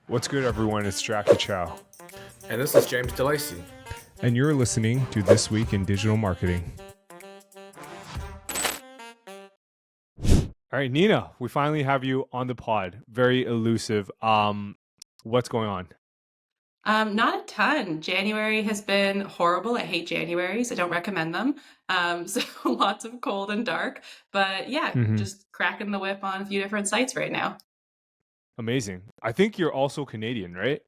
What's good, everyone? It's Jackie Chow, And this is James DeLacy. and you're listening to This Week in Digital Marketing. All right, Nina, we finally have you on the pod. Very elusive. What's going on? Not a ton. January has been horrible. I hate Januaries. I don't recommend them. So lots of cold and dark. But yeah, just cracking the whip on a few different sites right now. Amazing. I think you're also Canadian, right?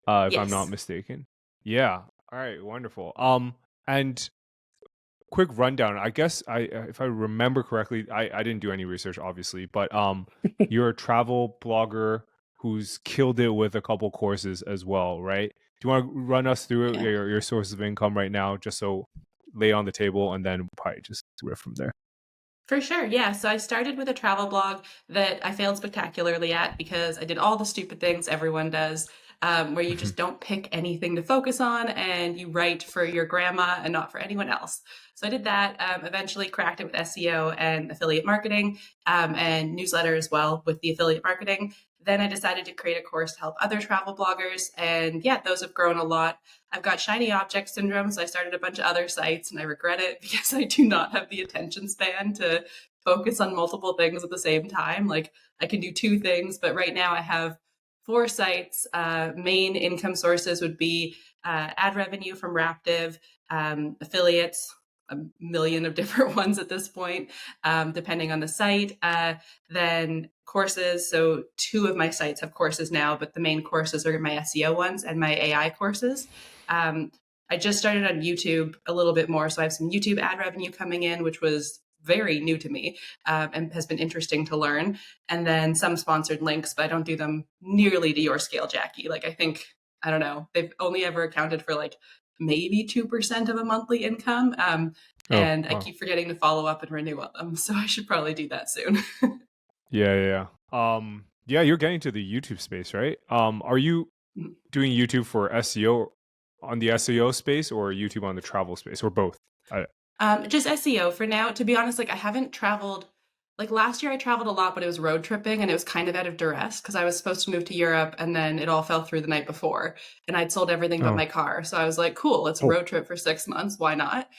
If I'm not Yes. mistaken. Yeah. All right. Wonderful. And quick rundown. I guess if I remember correctly, I didn't do any research, obviously, but you're a travel blogger who's killed it with a couple courses as well, right? Do you want to run us through Yeah. your sources of income right now, just so lay it on the table, and then probably just riff from there? For sure. Yeah. So I started with a travel blog that I failed spectacularly at because I did all the stupid things everyone does, where you just don't pick anything to focus on and you write for your grandma and not for anyone else. So I did that, eventually cracked it with SEO and affiliate marketing, and newsletter as well with the affiliate marketing. Then I decided to create a course to help other travel bloggers. And yeah, those have grown a lot. I've got shiny object syndrome, so I started a bunch of other sites and I regret it because I do not have the attention span to focus on multiple things at the same time. Like I can do two things, but right now I have four sites. Main income sources would be ad revenue from Raptive, affiliates, a million of different ones at this point, depending on the site. Then courses. So two of my sites have courses now, but the main courses are my SEO ones and my AI courses. I just started on YouTube a little bit more. So I have some YouTube ad revenue coming in, which was very new to me, and has been interesting to learn. And then some sponsored links, but I don't do them nearly to your scale, Jackie. Like I think, I don't know, they've only ever accounted for like maybe 2% of a monthly income. And I keep forgetting to follow up and renew on them. So I should probably do that soon. Yeah. Yeah, you're getting to the YouTube space, right? Are you doing YouTube for SEO on the SEO space, or YouTube on the travel space, or both? Just SEO for now. To be honest, like I haven't traveled. Like last year, I traveled a lot, but it was road tripping, and it was kind of out of duress because I was supposed to move to Europe, and then it all fell through the night before, and I'd sold everything but my car. So I was like, "Cool, let's road trip for 6 months. Why not?"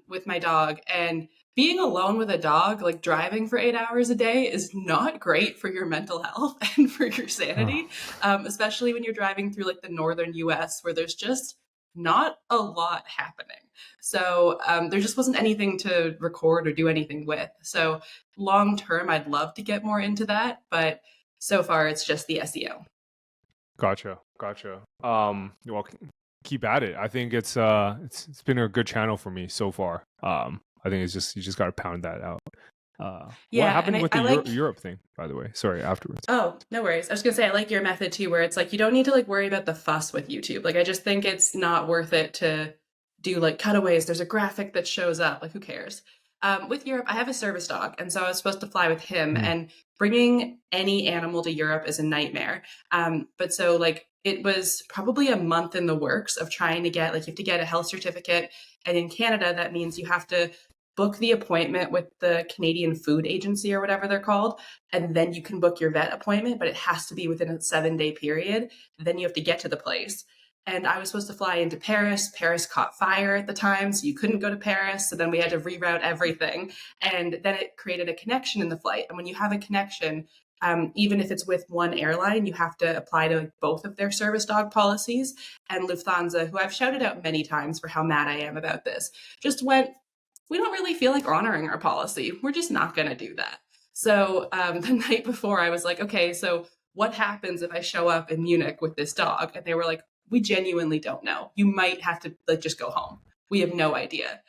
With my dog, and being alone with a dog, like driving for 8 hours a day, is not great for your mental health and for your sanity, especially when you're driving through like the northern U.S. where there's just not a lot happening. So there just wasn't anything to record or do anything with. So long term, I'd love to get more into that, but so far it's just the SEO. Gotcha. Well, keep at it. I think it's been a good channel for me so far. I think it's just you just got to pound that out. Yeah, What happened and with I the like. Europe thing, by the way? Sorry, afterwards. Oh, no worries. I was gonna say I like your method too, where it's like you don't need to like worry about the fuss with YouTube. Like I just think it's not worth it to do like cutaways. There's a graphic that shows up. Like who cares? With Europe, I have a service dog, and so I was supposed to fly with him. And bringing any animal to Europe is a nightmare. But so like it was probably a month in the works of trying to get like you have to get a health certificate, and in Canada that means you have to book the appointment with the Canadian Food Agency or whatever they're called, and then you can book your vet appointment, but it has to be within a 7-day period. Then you have to get to the place. And I was supposed to fly into Paris. Paris caught fire at the time, so you couldn't go to Paris. So then we had to reroute everything. And then it created a connection in the flight. And when you have a connection, even if it's with one airline, you have to apply to like both of their service dog policies. And Lufthansa, who I've shouted out many times for how mad I am about this, just went, we don't really feel like honoring our policy. We're just not going to do that. So the night before, I was like, okay, so what happens if I show up in Munich with this dog? And they were like, we genuinely don't know. You might have to like just go home. We have no idea.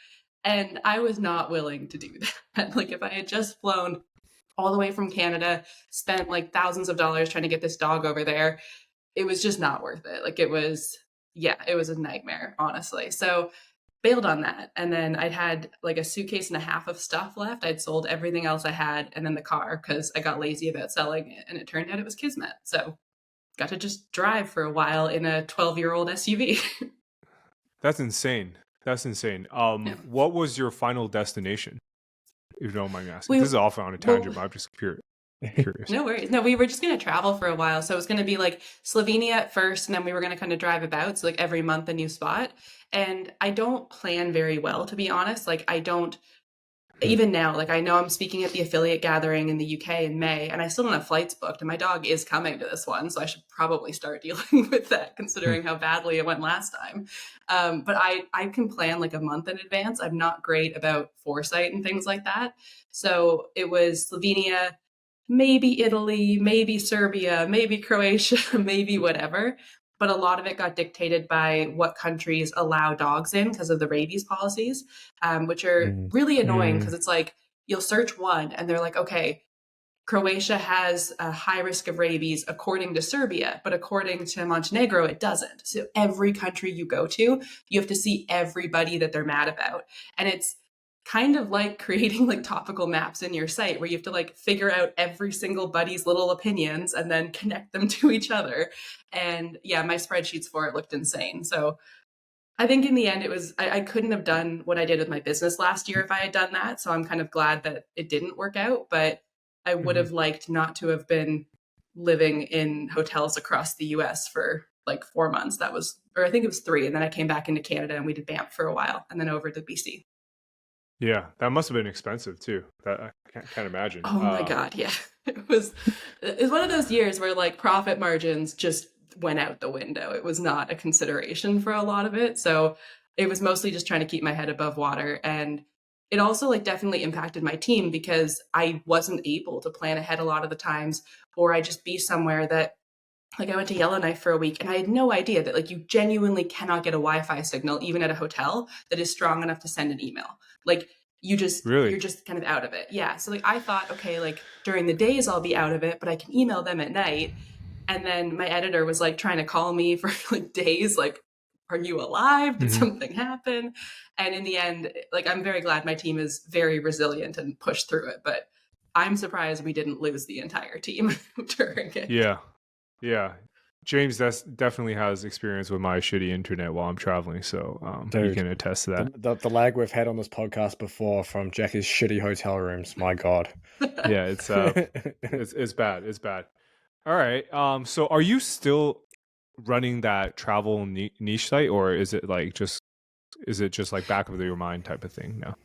And I was not willing to do that. Like if I had just flown all the way from Canada, spent like thousands of dollars trying to get this dog over there, it was just not worth it. Like it was a nightmare, honestly. So bailed on that. And then I'd had like a suitcase and a half of stuff left. I'd sold everything else I had and then the car because I got lazy about selling it. And it turned out it was Kismet. So got to just drive for a while in a 12-year-old SUV. That's insane. Yeah. What was your final destination? If you don't mind me asking. This is often on a tangent, but I'm just curious. Curious. No worries. No, we were just going to travel for a while. So it was going to be like Slovenia at first, and then we were going to kind of drive about. So like every month, a new spot. And I don't plan very well, to be honest. Like I don't, even now, like I know I'm speaking at the affiliate gathering in the UK in May, and I still don't have flights booked. And my dog is coming to this one. So I should probably start dealing with that, considering how badly it went last time. But I can plan like a month in advance. I'm not great about foresight and things like that. So it was Slovenia, maybe Italy, maybe Serbia, maybe Croatia, maybe whatever. But a lot of it got dictated by what countries allow dogs in because of the rabies policies, which are really annoying because it's like you'll search one and they're like, okay, Croatia has a high risk of rabies according to Serbia, but according to Montenegro, it doesn't. So every country you go to, you have to see everybody that they're mad about. And it's kind of like creating like topical maps in your site where you have to like figure out every single buddy's little opinions and then connect them to each other. And yeah, my spreadsheets for it looked insane. So I think in the end, it was, I couldn't have done what I did with my business last year if I had done that. So I'm kind of glad that it didn't work out, but I would have liked not to have been living in hotels across the US for like 4 months. That was, or I think it was 3. And then I came back into Canada and we did Banff for a while and then over to BC. Yeah, that must have been expensive too. That I can't imagine. Oh my God, yeah. It was one of those years where like profit margins just went out the window. It was not a consideration for a lot of it. So it was mostly just trying to keep my head above water. And it also like definitely impacted my team because I wasn't able to plan ahead a lot of the times, or I just be somewhere that like I went to Yellowknife for a week and I had no idea that like you genuinely cannot get a Wi-Fi signal even at a hotel that is strong enough to send an email. Like you're just kind of out of it. Yeah. So like I thought, okay, like during the days I'll be out of it, but I can email them at night. And then my editor was like trying to call me for like days, like, are you alive? Did something happen? And in the end, like I'm very glad my team is very resilient and pushed through it. But I'm surprised we didn't lose the entire team during it. Yeah. Yeah. James definitely has experience with my shitty internet while I'm traveling, so you can attest to that. The lag we've had on this podcast before from Jackie's shitty hotel rooms, my God. Yeah, it's bad. It's bad. All right. So are you still running that travel niche site, or is it just like back of your mind type of thing now?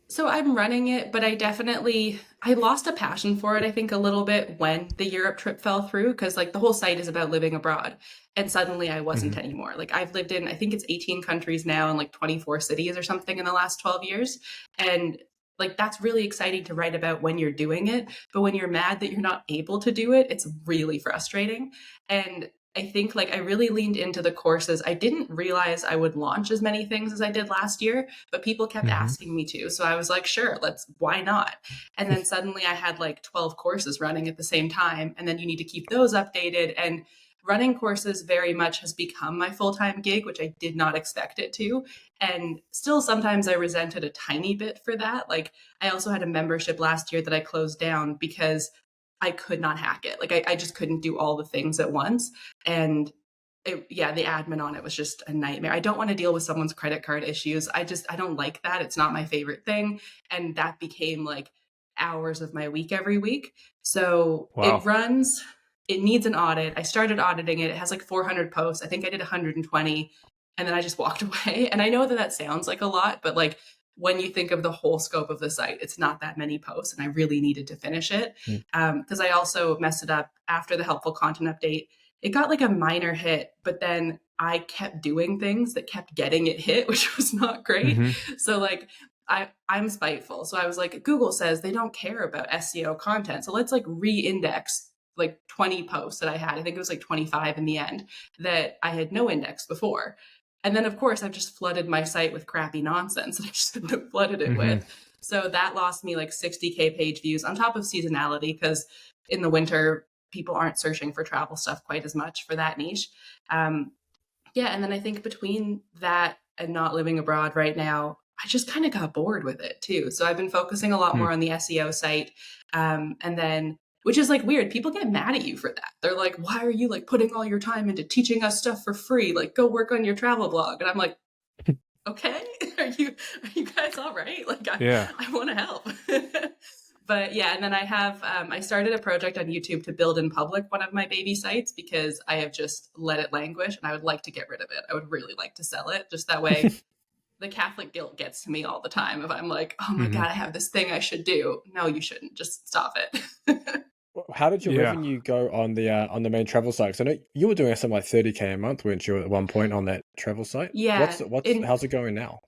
So I'm running it, but I lost a passion for it, I think, a little bit when the Europe trip fell through, because like the whole site is about living abroad. And suddenly I wasn't anymore. Like I've lived in, I think it's 18 countries now and like 24 cities or something in the last 12 years. And like that's really exciting to write about when you're doing it. But when you're mad that you're not able to do it, it's really frustrating. And I think like I really leaned into the courses. I didn't realize I would launch as many things as I did last year, but people kept asking me to. So I was like, sure, why not? And then suddenly I had like 12 courses running at the same time. And then you need to keep those updated. And running courses very much has become my full-time gig, which I did not expect it to. And still sometimes I resent it a tiny bit for that. Like I also had a membership last year that I closed down because I could not hack it. Like I just couldn't do all the things at once. And the admin on it was just a nightmare. I don't want to deal with someone's credit card issues. I don't like that. It's not my favorite thing. And that became like hours of my week every week. So it needs an audit. I started auditing it. It has like 400 posts. I think I did 120 and then I just walked away. And I know that sounds like a lot, but like when you think of the whole scope of the site, it's not that many posts, and I really needed to finish it because I also messed it up after the helpful content update. It got like a minor hit, but then I kept doing things that kept getting it hit, which was not great. So like I'm spiteful. So I was like, Google says they don't care about SEO content. So let's like re-index like 20 posts that I had. I think it was like 25 in the end that I had no index before. And then, of course, I've just flooded my site with crappy nonsense that I just shouldn't have flooded it with. So that lost me like 60K page views on top of seasonality, because in the winter, people aren't searching for travel stuff quite as much for that niche. And then I think between that and not living abroad right now, I just kind of got bored with it too. So I've been focusing a lot more on the SEO site. And then which is like weird. People get mad at you for that. They're like, why are you like putting all your time into teaching us stuff for free? Like go work on your travel blog. And I'm like, okay, are you guys all right? Like I want to help. But yeah, and then I started a project on YouTube to build in public one of my baby sites because I have just let it languish and I would like to get rid of it. I would really like to sell it just that way. The Catholic guilt gets to me all the time if I'm like, oh my God, I have this thing I should do. No, you shouldn't. Just stop it. How did your Yeah. revenue go on the main travel site? 'Cause I know you were doing something like 30K a month, weren't you, at one point on that travel site? Yeah. How's it going now?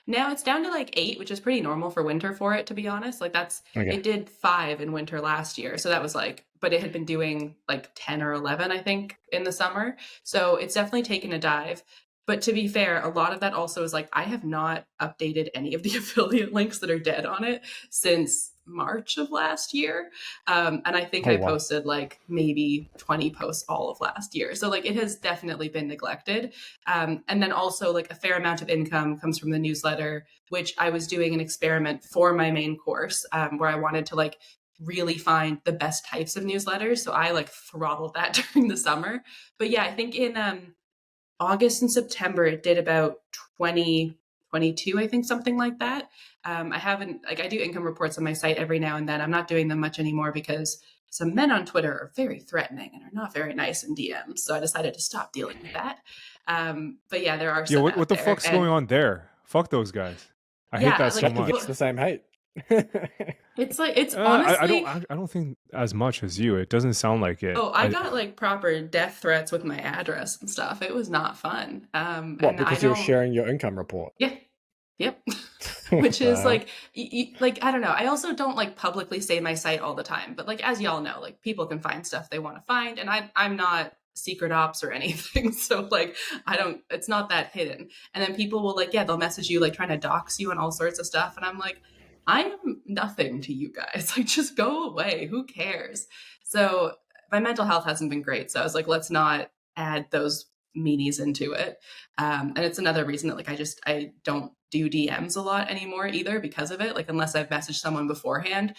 Now it's down to like 8, which is pretty normal for winter for it, to be honest. Like Okay. it did 5 in winter last year. So that was like, but it had been doing like 10 or 11, I think, in the summer. So it's definitely taken a dive. But to be fair, a lot of that also is like, I have not updated any of the affiliate links that are dead on it since March of last year. And I think Oh, I wow. posted like maybe 20 posts all of last year. So like it has definitely been neglected. And then also like a fair amount of income comes from the newsletter, which I was doing an experiment for my main course where I wanted to like really find the best types of newsletters. So I like throttled that during the summer. But yeah, I think in August and September, it did about 22, I think, something like that. I haven't, like, I do income reports on my site every now and then. I'm not doing them much anymore because some men on Twitter are very threatening and are not very nice in DMs. So I decided to stop dealing with that. But yeah, there are some. Yeah, what the fuck's going on there? Fuck those guys. I hate that so like, much. Gets the same hate. It's like, it's I honestly. don't think as much as you. It doesn't sound like it. Oh, I got like proper death threats with my address and stuff. It was not fun. What, And because you're sharing your income report? Yeah. Yep. Which is Wow. like, like, I don't know. I also don't like publicly say my site all the time, but like, as y'all know, like people can find stuff they want to find. And I'm not secret ops or anything. So like, it's not that hidden. And then people will like, yeah, they'll message you, like trying to dox you and all sorts of stuff. And I'm like, I am nothing to you guys. Like, just go away. Who cares? So my mental health hasn't been great. So I was like, let's not add those meanies into it. And it's another reason that like I don't do DMs a lot anymore either because of it. Like unless I've messaged someone beforehand,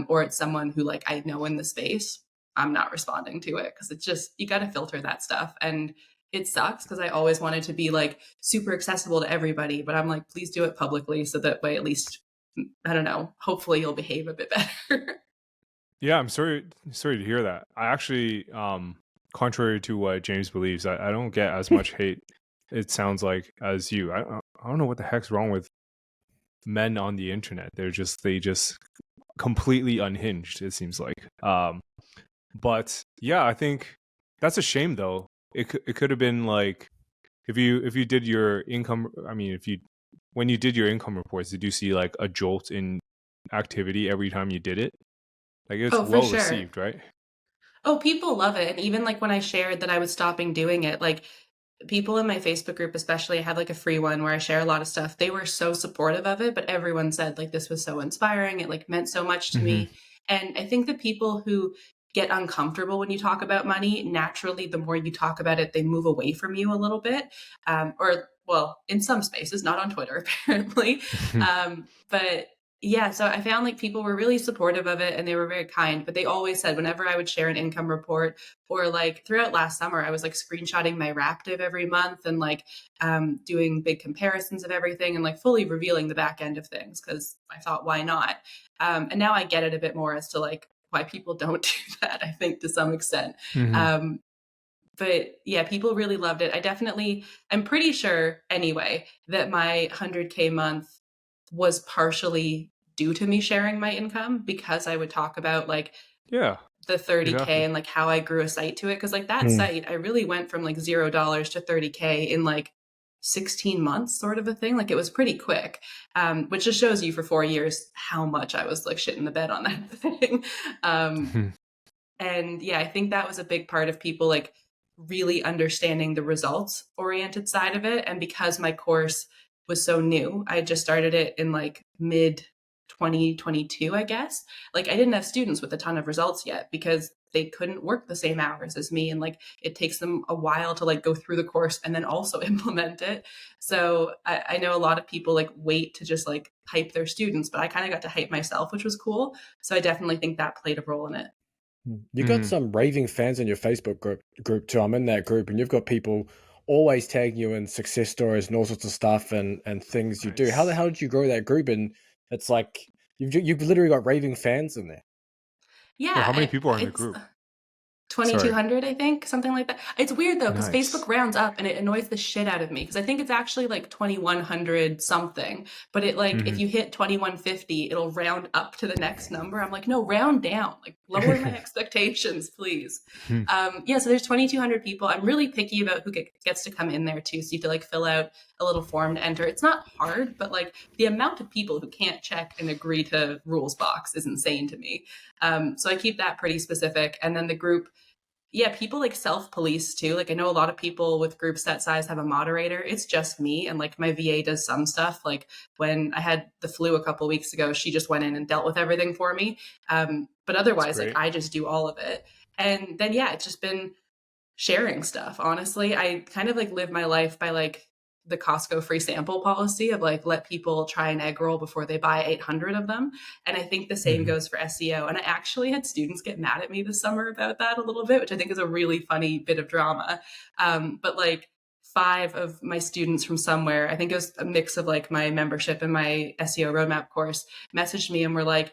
or it's someone who like I know in the space, I'm not responding to it because it's just you got to filter that stuff. And it sucks because I always wanted to be like super accessible to everybody, but I'm like, please do it publicly so that way at least I don't know. Hopefully you'll behave a bit better. Yeah, I'm sorry to hear that. I actually, contrary to what James believes, I don't get as much hate, it sounds like, as you. I don't know what the heck's wrong with men on the internet. They just completely unhinged, it seems like. But yeah, I think that's a shame though. It could have been like if you did your income, I mean, when you did your income reports, did you see like a jolt in activity every time you did it? Like it's Oh, for well sure. received, right? Oh, people love it. And even like when I shared that I was stopping doing it, like people in my Facebook group, especially, I had like a free one where I share a lot of stuff. They were so supportive of it, but everyone said like this was so inspiring. It like meant so much to me. And I think the people who get uncomfortable when you talk about money, naturally, the more you talk about it, they move away from you a little bit. Or well, in some spaces, not on Twitter, apparently. But yeah, so I found like people were really supportive of it and they were very kind, but they always said whenever I would share an income report or like throughout last summer, I was like screenshotting my Raptive every month and like doing big comparisons of everything and like fully revealing the back end of things because I thought, why not? And now I get it a bit more as to like why people don't do that, I think, to some extent. But yeah, people really loved it. I'm pretty sure anyway, that my 100K month was partially due to me sharing my income because I would talk about like Yeah, the 30K exactly. and like how I grew a site to it. Cause like that site, I really went from like $0 to 30K in like 16 months sort of a thing. Like it was pretty quick, which just shows you for 4 years how much I was like shit in the bed on that thing. And yeah, I think that was a big part of people like really understanding the results oriented side of it. And because my course was so new, I just started it in like mid 2022, I guess. Like I didn't have students with a ton of results yet because they couldn't work the same hours as me. And like it takes them a while to like go through the course and then also implement it. So I know a lot of people like wait to just like hype their students, but I kind of got to hype myself, which was cool. So I definitely think that played a role in it. You got some raving fans in your Facebook group too. I'm in that group, and you've got people always tagging you in success stories and all sorts of stuff and things you do. How the hell did you grow that group? And it's like You've literally got raving fans in there. Yeah, Well, how many people are in the it's group? 2,200, I think, something like that. It's weird though, because Nice. Facebook rounds up and it annoys the shit out of me, because I think it's actually like 2,100 something, but it like if you hit 2,150, it'll round up to the next number. I'm like, no, round down, like lower my expectations, please. Yeah, so there's 2,200 people. I'm really picky about who gets to come in there too. So you have to like fill out a little form to enter. It's not hard, but like the amount of people who can't check and agree to rules box is insane to me. So I keep that pretty specific. And then the group, yeah, people like self-police too. Like I know a lot of people with groups that size have a moderator. It's just me, and like my VA does some stuff. Like when I had the flu a couple weeks ago, she just went in and dealt with everything for me. But otherwise, like I just do all of it. And then yeah, it's just been sharing stuff. Honestly, I kind of like live my life by like the Costco free sample policy of like let people try an egg roll before they buy 800 of them. And I think the same goes for SEO. And I actually had students get mad at me this summer about that a little bit, which I think is a really funny bit of drama. But like 5 of my students from somewhere, I think it was a mix of like my membership and my SEO roadmap course, messaged me and were like,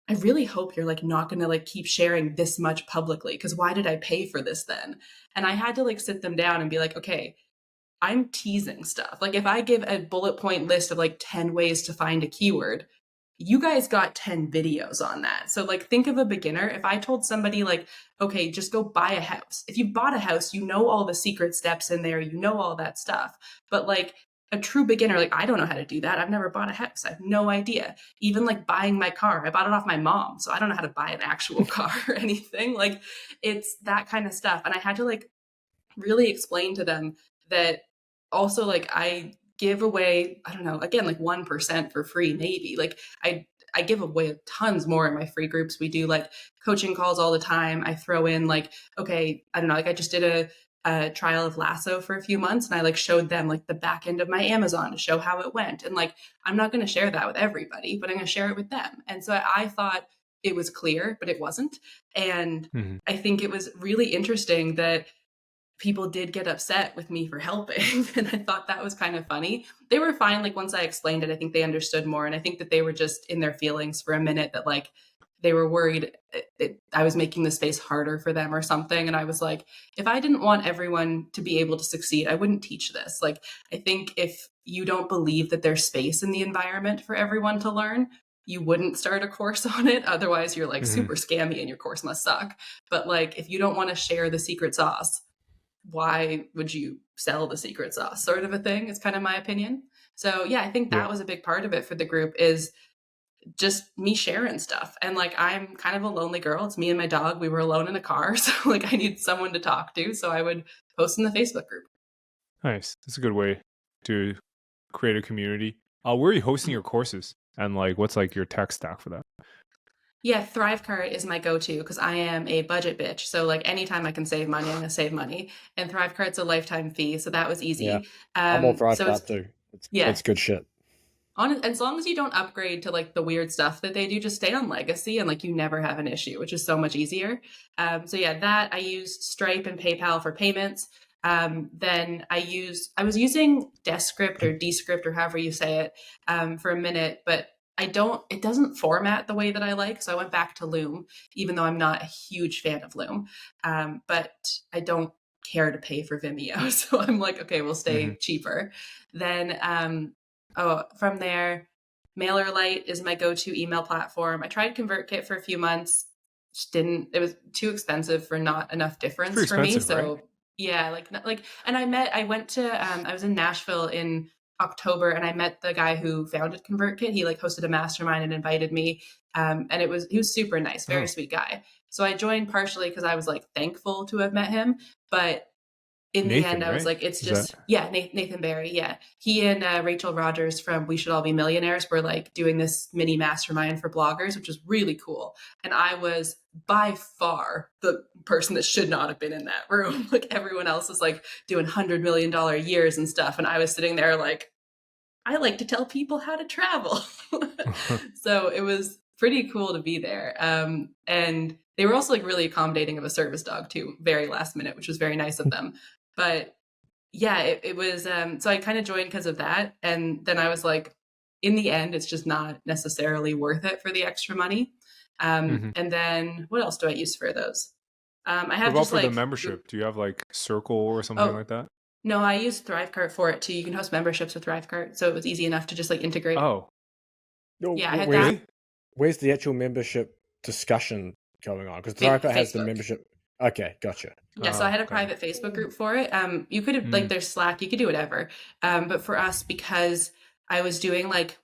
I really hope you're like not going to like keep sharing this much publicly, because why did I pay for this then? And I had to like sit them down and be like, okay, I'm teasing stuff. Like if I give a bullet point list of like 10 ways to find a keyword, you guys got 10 videos on that. So like think of a beginner. If I told somebody like, okay, just go buy a house. If you bought a house, you know all the secret steps in there, you know all that stuff. But like a true beginner, like I don't know how to do that. I've never bought a house. I have no idea. Even like buying my car, I bought it off my mom. So I don't know how to buy an actual car or anything. Like it's that kind of stuff. And I had to like really explain to them that also like I give away, I don't know, again, like 1% for free, maybe. Like I give away tons more in my free groups. We do like coaching calls all the time. I throw in like, okay, I don't know, like I just did a trial of Lasso for a few months, and I like showed them like the back end of my Amazon to show how it went. And like, I'm not going to share that with everybody, but I'm going to share it with them. And so I thought it was clear, but it wasn't. And I think it was really interesting that people did get upset with me for helping. And I thought that was kind of funny. They were fine. Like once I explained it, I think they understood more. And I think that they were just in their feelings for a minute, that like they were worried I was making the space harder for them or something. And I was like, if I didn't want everyone to be able to succeed, I wouldn't teach this. Like, I think if you don't believe that there's space in the environment for everyone to learn, you wouldn't start a course on it. Otherwise, you're like super scammy and your course must suck. But like, if you don't want to share the secret sauce, why would you sell the secret sauce, sort of a thing? It's kind of my opinion. So yeah, I think that was a big part of it for the group, is just me sharing stuff. And like, I'm kind of a lonely girl. It's me and my dog. We were alone in a car. So like I need someone to talk to. So I would post in the Facebook group. Nice. That's a good way to create a community. Where are you hosting your courses? And like, what's like your tech stack for that? Yeah, Thrivecart is my go-to because I am a budget bitch. So like anytime I can save money, I'm gonna save money. And Thrivecart's a lifetime fee, so that was easy. Yeah, I'm all So Thrivecart too. It's good shit. As long as you don't upgrade to like the weird stuff that they do, just stay on legacy and like you never have an issue, which is so much easier. So yeah, that I use Stripe and PayPal for payments. Then I was using Descript or Descript or however you say it for a minute, but it doesn't format the way that I like. So I went back to Loom, even though I'm not a huge fan of Loom. But I don't care to pay for Vimeo. So I'm like, okay, we'll stay cheaper. Then, from there, MailerLite is my go-to email platform. I tried ConvertKit for a few months. Just didn't, it was too expensive for not enough difference for me. So right? yeah, and I went to, I was in Nashville in October, and I met the guy who founded ConvertKit. He like hosted a mastermind and invited me. And he was super nice, very sweet guy. So I joined partially because I was like thankful to have met him. But in the end, I was like, it's just, Nathan Barry. Yeah. He and Rachel Rogers from We Should All Be Millionaires were like doing this mini mastermind for bloggers, which was really cool. And I was by far the person that should not have been in that room. Like everyone else was like doing $100 million years and stuff. And I was sitting there like, I like to tell people how to travel. So it was pretty cool to be there. And they were also like really accommodating of a service dog too, very last minute, which was very nice of them. But yeah, it was, so I kind of joined because of that. And then I was like, in the end, it's just not necessarily worth it for the extra money. Mhm. And then what else do I use for those? I What have about just for the like, membership? Do you have like Circle or something oh, like that? no, I use Thrivecart for it too. You can host memberships with Thrivecart. So it was easy enough to just like integrate. Oh, No, Yeah, I had that. really? where's the actual membership discussion going on? Because Thrivecart has the Facebook. membership. Okay, gotcha. Yeah, so I had a Okay. private Facebook group for it. You could like, there's Slack, you could do whatever. But for us, because I was doing like,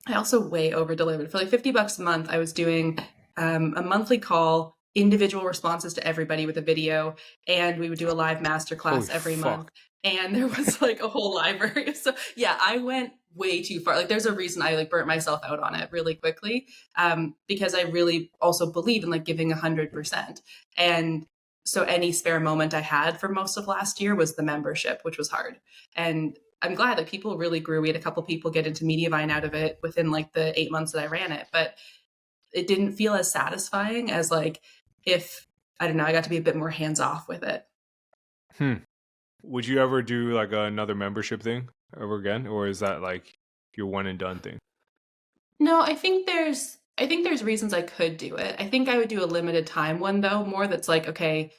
I also way over delivered for like $50 a month. I was doing a monthly call, individual responses to everybody with a video, and we would do a live Holy masterclass every month. fuck. And there was like a whole library. So yeah, I went way too far. Like there's a reason I like burnt myself out on it really quickly, because I really also believe in like giving 100%. And so any spare moment I had for most of last year was the membership, which was hard. And I'm glad that people really grew. We had a couple people get into Mediavine out of it within like the 8 months that I ran it, but it didn't feel as satisfying as like if, I don't know, I got to be a bit more hands off with it. Would you ever do like another membership thing ever again, or is that like your one and done thing? No, I think there's reasons I could do it. I think I would do a limited time one though, more that's like, okay,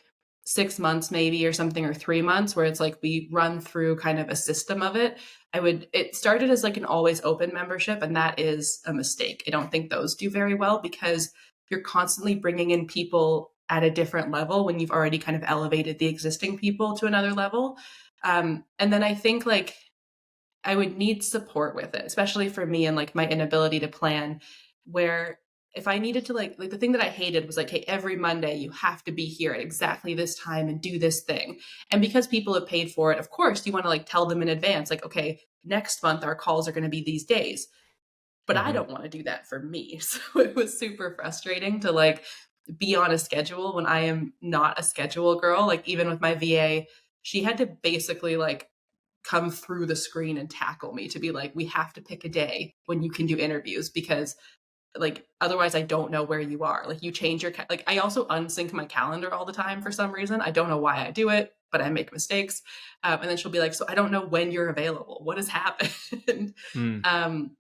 6 months maybe or something, or 3 months, where it's like we run through kind of a system of it. It started as like an always open membership, and that is a mistake. I don't think those do very well because you're constantly bringing in people at a different level when you've already kind of elevated the existing people to another level. And then I think like I would need support with it, especially for me and like my inability to plan. Where if I needed to like the thing that I hated was like, hey, every Monday you have to be here at exactly this time and do this thing. And because people have paid for it, of course, you want to like tell them in advance, like, okay, next month our calls are going to be these days. But I don't want to do that for me. So it was super frustrating to like be on a schedule when I am not a schedule girl. Like even with my VA, she had to basically like come through the screen and tackle me to be like, we have to pick a day when you can do interviews because like otherwise I don't know where you are. Like you change your like I also unsync my calendar all the time for some reason. I don't know why I do it, but I make mistakes. And then she'll be like, so I don't know when you're available. What has happened? Mm.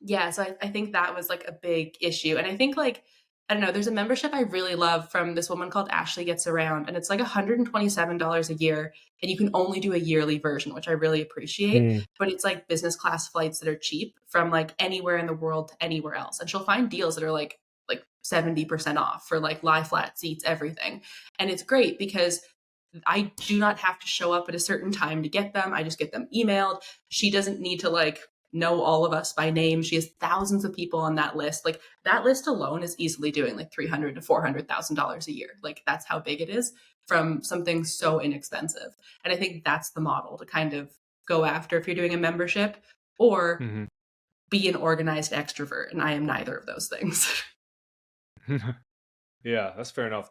Yeah, so I think that was like a big issue. And I think like, I don't know, there's a membership I really love from this woman called Ashley Gets Around, and it's like $127 a year, and you can only do a yearly version, which I really appreciate. Mm. But it's like business class flights that are cheap from like anywhere in the world to anywhere else. And she'll find deals that are like 70% off for like lie flat seats, everything. And it's great because I do not have to show up at a certain time to get them. I just get them emailed. She doesn't need to like know all of us by name. She has thousands of people on that list. Like that list alone is easily doing like $300,000 to $400,000 a year. Like that's how big it is from something so inexpensive. And I think that's the model to kind of go after if you're doing a membership, or be an organized extrovert. And I am neither of those things. Yeah, that's fair enough.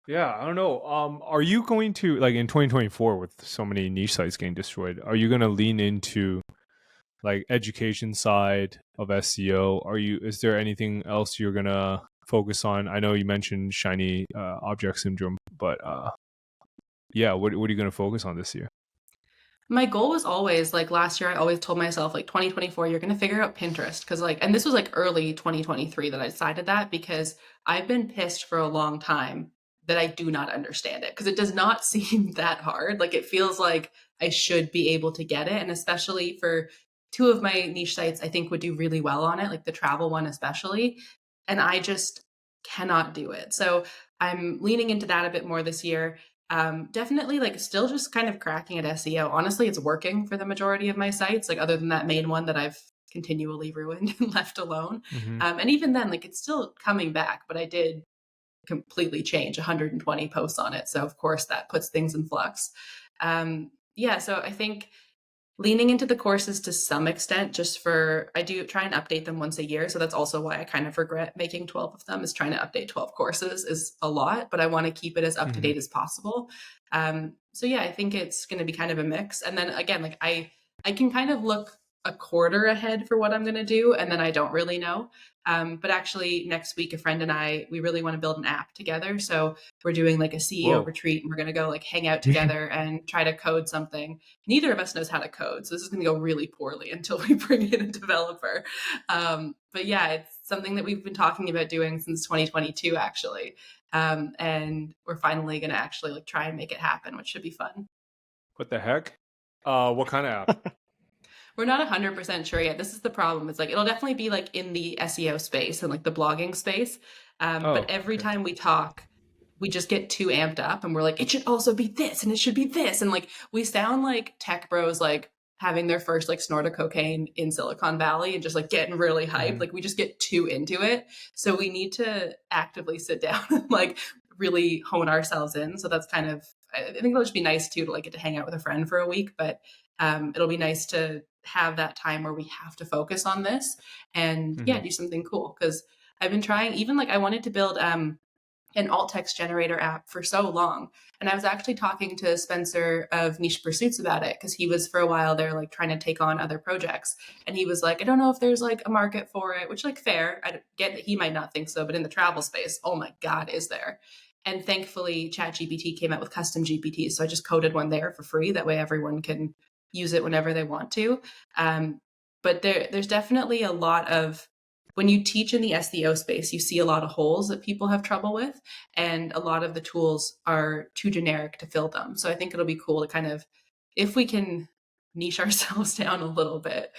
Yeah, I don't know. Are you going to like in 2024 with so many niche sites getting destroyed? Are you going to lean into like education side of SEO? Is there anything else you're going to focus on? I know you mentioned shiny object syndrome, but yeah, what are you going to focus on this year? My goal was always like last year, I always told myself like 2024, you're going to figure out Pinterest. Cause like, and this was like early 2023 that I decided that, because I've been pissed for a long time that I do not understand it. Cause it does not seem that hard. Like it feels like I should be able to get it. And especially for two of my niche sites, I think would do really well on it, like the travel one, especially. And I just cannot do it. So I'm leaning into that a bit more this year. Definitely like still just kind of cracking at SEO. Honestly, it's working for the majority of my sites, like other than that main one that I've continually ruined and left alone. And even then, like it's still coming back, but I did completely change 120 posts on it. So of course that puts things in flux. Yeah, so I think leaning into the courses to some extent, just for, I do try and update them once a year. So that's also why I kind of regret making 12 of them, is trying to update 12 courses is a lot, but I want to keep it as up to date as possible. So yeah, I think it's going to be kind of a mix. And then again, like I can kind of look a quarter ahead for what I'm going to do, and then I don't really know. But actually, next week, a friend and I, we really want to build an app together. So we're doing like a CEO Whoa. retreat, and we're going to go like hang out together and try to code something. Neither of us knows how to code, so this is going to go really poorly until we bring in a developer. But yeah, it's something that we've been talking about doing since 2022, actually. And we're finally going to actually like try and make it happen, which should be fun. What the heck? What kind of app? We're not 100% sure yet. This is the problem. It's like it'll definitely be like in the SEO space and like the blogging space. But every time we talk, we just get too amped up and we're like, it should also be this and it should be this. And like we sound like tech bros like having their first like snort of cocaine in Silicon Valley and just like getting really hyped. Like we just get too into it. So we need to actively sit down and like really hone ourselves in. So that's kind of, I think it'll just be nice too to like get to hang out with a friend for a week, but it'll be nice to have that time where we have to focus on this and yeah, do something cool. Cause I've been trying, even like I wanted to build an alt text generator app for so long. And I was actually talking to Spencer of Niche Pursuits about it because he was for a while there like trying to take on other projects. And he was like, I don't know if there's like a market for it, which like fair. I get that he might not think so, but in the travel space, oh my God, is there? And thankfully ChatGPT came out with custom GPTs. So I just coded one there for free. That way everyone can use it whenever they want to. But there's definitely a lot of, when you teach in the SEO space, you see a lot of holes that people have trouble with, and a lot of the tools are too generic to fill them. So I think it'll be cool to kind of, if we can niche ourselves down a little bit,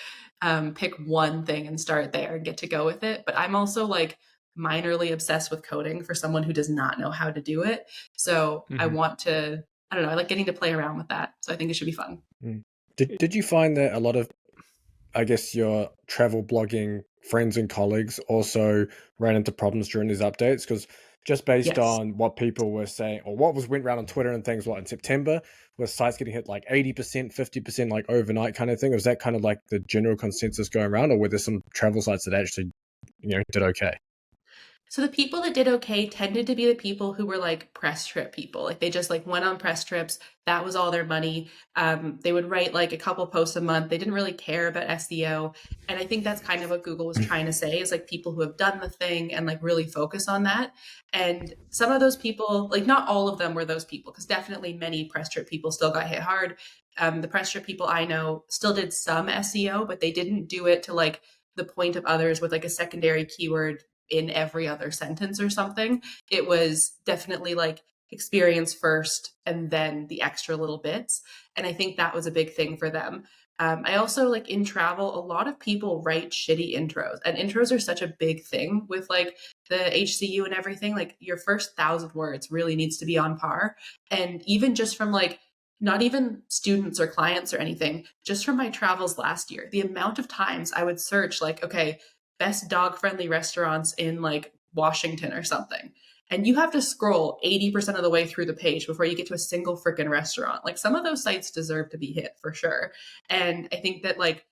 pick one thing and start there and get to go with it. But I'm also like minorly obsessed with coding for someone who does not know how to do it. So I want to, I don't know, I like getting to play around with that. So I think it should be fun. Did you find that a lot of, I guess, your travel blogging friends and colleagues also ran into problems during these updates? Because just based on what people were saying, or what went around on Twitter and things, what in September, were sites getting hit like 80%, 50% like overnight kind of thing? Was that kind of like the general consensus going around, or were there some travel sites that actually, did okay? So the people that did okay tended to be the people who were like press trip people. Like they just like went on press trips. That was all their money. They would write like a couple posts a month. They didn't really care about SEO. And I think that's kind of what Google was trying to say, is like people who have done the thing and like really focus on that. And some of those people, like not all of them were those people, because definitely many press trip people still got hit hard. The press trip people I know still did some SEO, but they didn't do it to like the point of others with like a secondary keyword in every other sentence or something. It was definitely like experience first and then the extra little bits. And I think that was a big thing for them. I also like in travel, a lot of people write shitty intros, and intros are such a big thing with like the HCU and everything. Like your first 1,000 words really needs to be on par. And even just from like, not even students or clients or anything, just from my travels last year, the amount of times I would search like, okay, best dog friendly restaurants in like Washington or something. And you have to scroll 80% of the way through the page before you get to a single freaking restaurant. Like some of those sites deserve to be hit for sure. And I think that like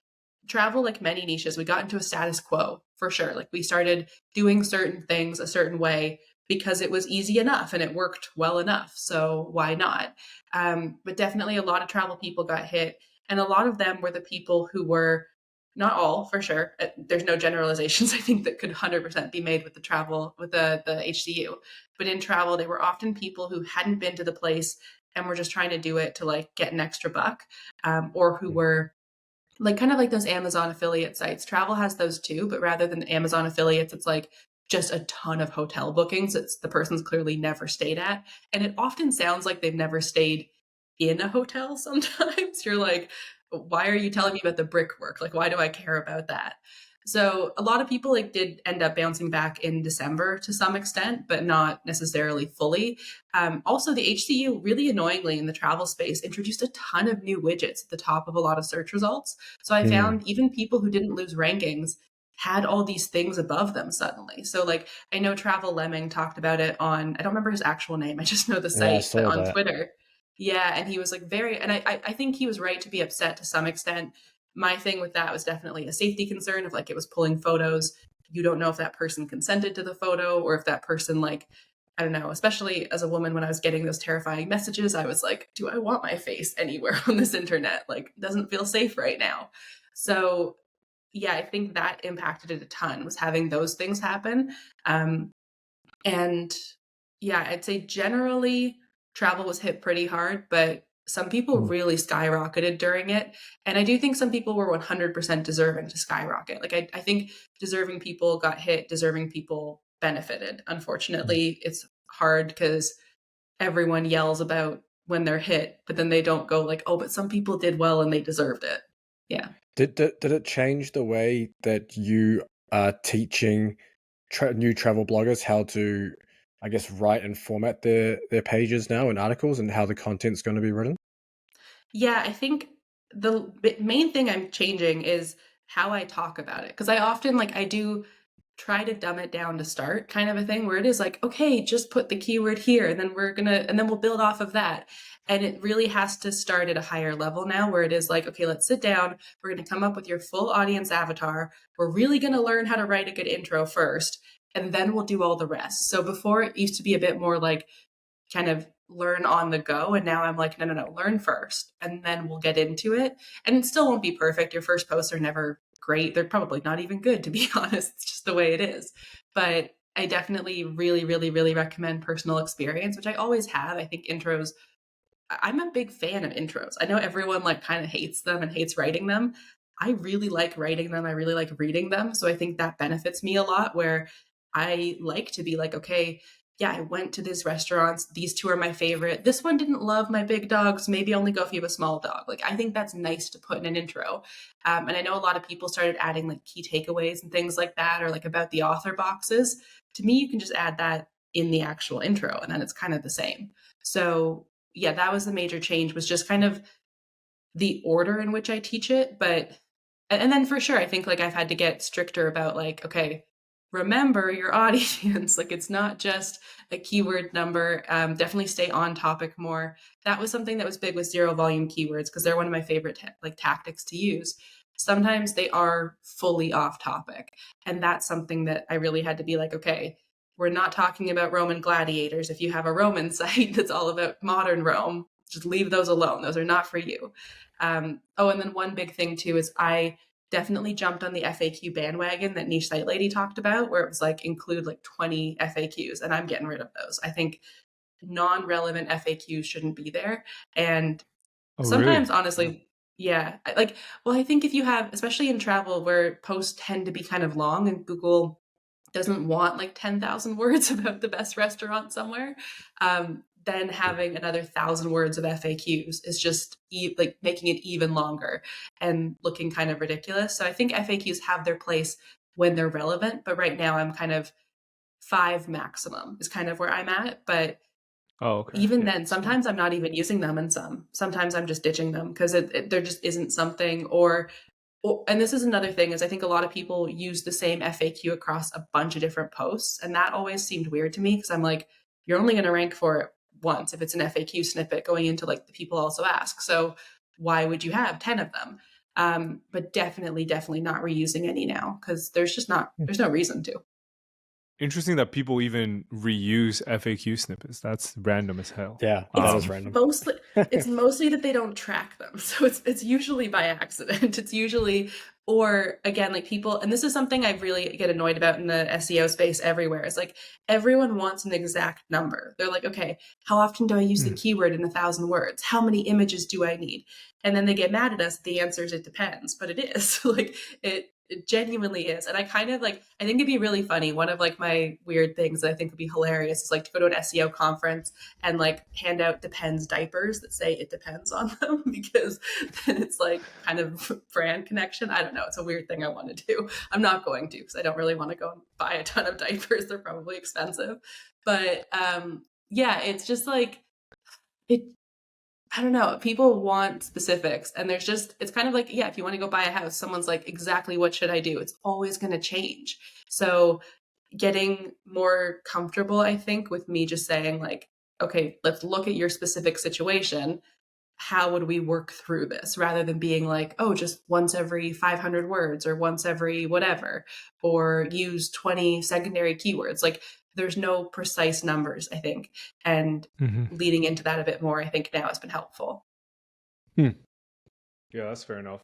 travel, like many niches, we got into a status quo for sure. Like we started doing certain things a certain way because it was easy enough and it worked well enough. So why not? But definitely a lot of travel people got hit. And a lot of them were the people who were, not all for sure, there's no generalizations I think that could 100% be made with the travel, with the HCU, but in travel they were often people who hadn't been to the place and were just trying to do it to like get an extra buck, or who were like kind of like those Amazon affiliate sites. Travel has those too, but rather than Amazon affiliates, it's like just a ton of hotel bookings. It's the person's clearly never stayed at, and it often sounds like they've never stayed in a hotel. Sometimes you're like, why are you telling me about the brickwork? Like, why do I care about that? So a lot of people like did end up bouncing back in December to some extent, but not necessarily fully. Also, the HCU, really annoyingly in the travel space, introduced a ton of new widgets at the top of a lot of search results. So I found even people who didn't lose rankings had all these things above them suddenly. So like, I know Travel Lemming talked about it on, I don't remember his actual name, I just know the site, but on Twitter. Yeah, and he was like very, and I think he was right to be upset to some extent. My thing with that was definitely a safety concern of like it was pulling photos. You don't know if that person consented to the photo or if that person like, I don't know, especially as a woman when I was getting those terrifying messages, I was like, do I want my face anywhere on this internet? Like, it doesn't feel safe right now. So yeah, I think that impacted it a ton, was having those things happen. And yeah, I'd say generally travel was hit pretty hard, but some people really skyrocketed during it. And I do think some people were 100% deserving to skyrocket. Like, I think deserving people got hit, deserving people benefited. Unfortunately, it's hard because everyone yells about when they're hit, but then they don't go like, oh, but some people did well and they deserved it. Yeah. Did it change the way that you are teaching new travel bloggers how to, I guess, write and format their pages now and articles, and how the content's going to be written? Yeah, I think the main thing I'm changing is how I talk about it. Because I often, like, I do try to dumb it down to start, kind of a thing, where it is like, okay, just put the keyword here, and then and then we'll build off of that. And it really has to start at a higher level now, where it is like, okay, let's sit down. We're going to come up with your full audience avatar. We're really going to learn how to write a good intro first, and then we'll do all the rest. So before, it used to be a bit more like kind of learn on the go. And now I'm like, no, learn first, and then we'll get into it. And it still won't be perfect. Your first posts are never great. They're probably not even good, to be honest. It's just the way it is. But I definitely really, really, really recommend personal experience, which I always have. I think intros, I'm a big fan of intros. I know everyone like kind of hates them and hates writing them. I really like writing them. I really like reading them. So I think that benefits me a lot, where I like to be like, okay, yeah, I went to these restaurants. These two are my favorite. This one didn't love my big dogs. Maybe only go if you have a small dog. Like, I think that's nice to put in an intro. And I know a lot of people started adding like key takeaways and things like that, or like about the author boxes. To me, you can just add that in the actual intro, and then it's kind of the same. So yeah, that was the major change, was just kind of the order in which I teach it. But and then for sure, I think like I've had to get stricter about like, okay, remember your audience. Like, it's not just a keyword number. Definitely stay on topic more. That was something that was big with zero volume keywords, because they're one of my favorite like tactics to use. Sometimes they are fully off topic, and that's something that I really had to be like, okay, we're not talking about Roman gladiators. If you have a Roman site that's all about modern Rome, just leave those alone. Those are not for you. Oh, and then one big thing too is I definitely jumped on the FAQ bandwagon that Niche Site Lady talked about, where it was like include like 20 FAQs, and I'm getting rid of those. I think non-relevant FAQs shouldn't be there. And sometimes, Really? honestly, yeah, like, well, I think if you have, especially in travel where posts tend to be kind of long and Google doesn't want like 10,000 words about the best restaurant somewhere, then having another 1,000 words of FAQs is just like making it even longer and looking kind of ridiculous. So I think FAQs have their place when they're relevant, but right now I'm kind of 5 maximum is kind of where I'm at. But Oh, okay. even Yeah, then, that's fair. sometimes I'm not even using them, and sometimes I'm just ditching them because there just isn't something. Or and this is another thing, is I think a lot of people use the same FAQ across a bunch of different posts, and that always seemed weird to me, because I'm like, you're only going to rank for it once if it's an FAQ snippet going into like the people also ask. So why would you have 10 of them? But definitely not reusing any now, because there's no reason to. Interesting that people even reuse FAQ snippets. That's random as hell. Yeah, that is random. It's mostly that they don't track them. So it's usually by accident. It's usually, or again, like people, and this is something I really get annoyed about in the SEO space everywhere, is like everyone wants an exact number. They're like, okay, how often do I use the keyword in 1,000 words? How many images do I need? And then they get mad at us. The answer is it depends, but it is like it genuinely is. And I kind of like, I think it'd be really funny. One of like my weird things that I think would be hilarious is like to go to an SEO conference and like hand out depends diapers that say it depends on them, because then it's like kind of brand connection. I don't know. It's a weird thing I want to do. I'm not going to, because I don't really want to go and buy a ton of diapers. They're probably expensive. But yeah, it's just like, I don't know. People want specifics, and it's kind of like, yeah, if you want to go buy a house, someone's like, exactly what should I do? It's always going to change. So getting more comfortable, I think, with me just saying like, okay, let's look at your specific situation. How would we work through this, rather than being like, oh, just once every 500 words or once every whatever, or use 20 secondary keywords. Like, there's no precise numbers, I think. And leading into that a bit more, I think now has been helpful. Yeah, that's fair enough.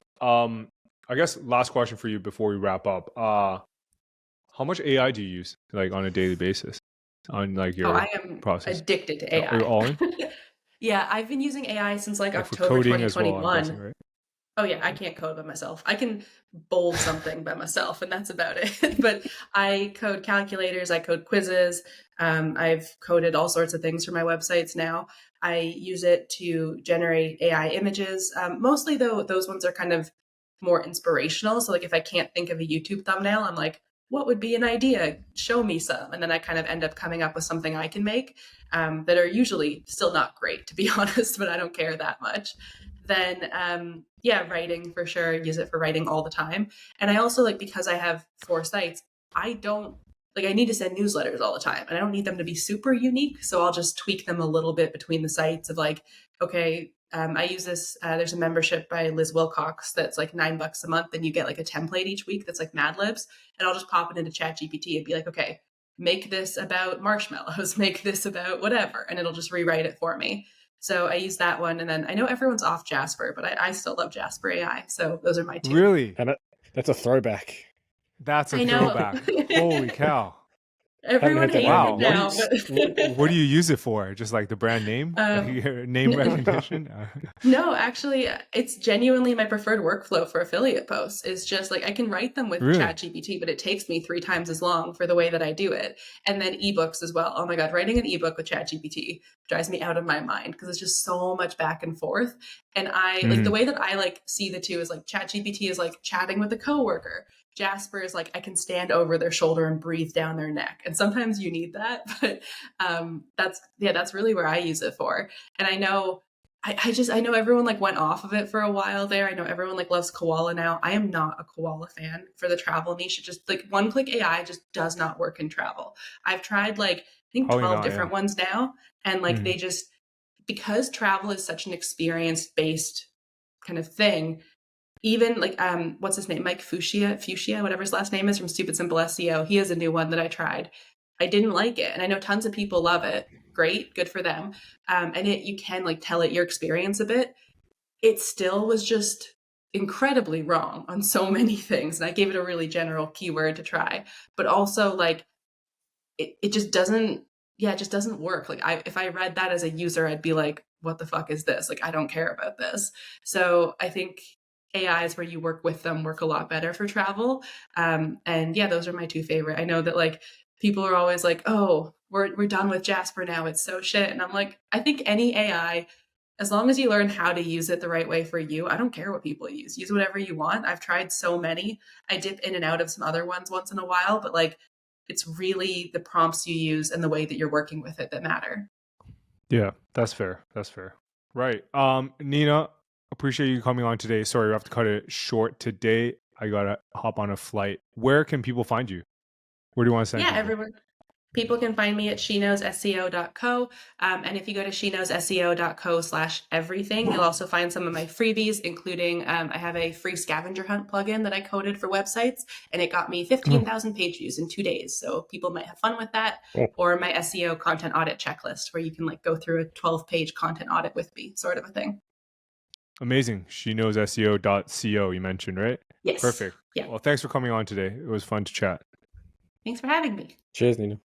I guess last question for you before we wrap up. How much AI do you use like on a daily basis on like Oh, your I am process? addicted to Are you AI. all in? Yeah, I've been using AI since like Like for October coding as well, I'm guessing, 2021. right? Oh yeah, I can't code by myself. I can bold something by myself, and that's about it. But I code calculators, I code quizzes. I've coded all sorts of things for my websites now. I use it to generate AI images. Mostly though, those ones are kind of more inspirational. So like if I can't think of a YouTube thumbnail, I'm like, what would be an idea? Show me some. And then I kind of end up coming up with something I can make that are usually still not great, to be honest, but I don't care that much. Then yeah, writing for sure. Use it for writing all the time. And I also like, because I have 4 sites, I don't like, I need to send newsletters all the time and I don't need them to be super unique. So I'll just tweak them a little bit between the sites of like, okay, I use this, there's a membership by Liz Wilcox that's like $9 a month and you get like a template each week that's like Mad Libs. And I'll just pop it into ChatGPT and be like, okay, make this about marshmallows, make this about whatever. And it'll just rewrite it for me. So I use that one. And then I know everyone's off Jasper, but I still love Jasper AI. So those are my 2. Really? And that's a throwback. That's a I know. throwback. Holy cow. Everyone Haven't hates had that it moment now. once. But What do you use it for? Just like the brand name? Your name recognition? no, actually, it's genuinely my preferred workflow for affiliate posts. Is just like I can write them with Really? ChatGPT, but it takes me 3 times as long for the way that I do it. And then ebooks as well. Oh my God, writing an ebook with ChatGPT drives me out of my mind because it's just so much back and forth. And I like the way that I like see the two is like ChatGPT is like chatting with a coworker. Jasper is like I can stand over their shoulder and breathe down their neck. And sometimes you need that, but that's really where I use it for. And I know I know everyone like went off of it for a while there. I know everyone like loves Koala now. I am not a Koala fan for the travel niche. It just like one-click AI just does not work in travel. I've tried like I think Probably 12 not, different ones now, and like Mhm. they just because travel is such an experience-based kind of thing. Even like what's his name? Mike Fuchsia, whatever his last name is from Stupid Simple SEO. He has a new one that I tried. I didn't like it. And I know tons of people love it. Great, good for them. And you can like tell it your experience a bit. It still was just incredibly wrong on so many things. And I gave it a really general keyword to try. But also like it just doesn't, yeah, it just doesn't work. Like if I read that as a user, I'd be like, what the fuck is this? Like, I don't care about this. So I think AIs where you work with them work a lot better for travel. And yeah, those are my 2 favorite. I know that like people are always like, oh, we're done with Jasper now. It's so shit. And I'm like, I think any AI, as long as you learn how to use it the right way for you, I don't care what people use. Use whatever you want. I've tried so many. I dip in and out of some other ones once in a while, but like it's really the prompts you use and the way that you're working with it that matter. Yeah, that's fair. That's fair. Right. Nina, appreciate you coming on today. Sorry, we have to cut it short today. I gotta hop on a flight. Where can people find you? Where do you want to send Yeah, people? everywhere. People can find me at sheknowsseo.co. And if you go to sheknowsseo.co/everything, you'll also find some of my freebies, including I have a free scavenger hunt plugin that I coded for websites, and it got me 15,000 page views in 2 days. So people might have fun with that. Or my SEO content audit checklist, where you can like go through a 12-page content audit with me, sort of a thing. Amazing. SheKnowsSEO.co you mentioned, right? Yes. Perfect. Yeah. Well, thanks for coming on today. It was fun to chat. Thanks for having me. Cheers, Nina.